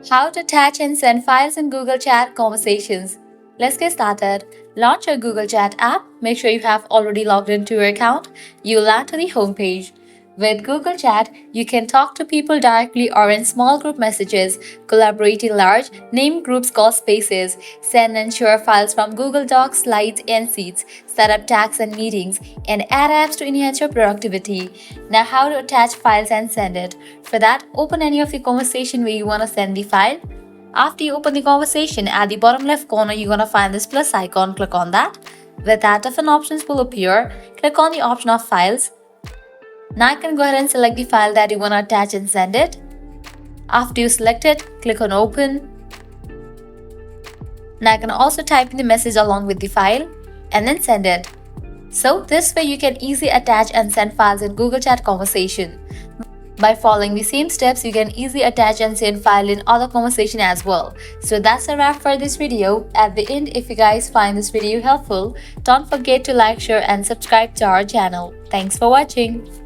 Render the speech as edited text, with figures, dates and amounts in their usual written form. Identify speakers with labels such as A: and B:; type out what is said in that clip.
A: How to attach and send files in Google Chat conversations. Let's get started. Launch your Google Chat app. Make sure you have already logged into your account. You'll land to the home page. With Google Chat, you can talk to people directly or in small group messages, collaborate in large, named groups called spaces, send and share files from Google Docs, Slides, and Sheets, set up tags and meetings, and add apps to enhance your productivity. Now, how to attach files and send it. For that, open any of the conversation where you want to send the file. After you open the conversation, at the bottom left corner, you're going to find this plus icon. Click on that. With that, different options will appear. Click on the option of files. Now you can go ahead and select the file that you want to attach and send it. After you select it, click on open. Now you can also type in the message along with the file and then send it. So this way you can easily attach and send files in Google Chat conversation. By following the same steps, you can easily attach and send file in other conversation as well. So that's a wrap for this video. At the end, if you guys find this video helpful, don't forget to like, share and subscribe to our channel. Thanks for watching.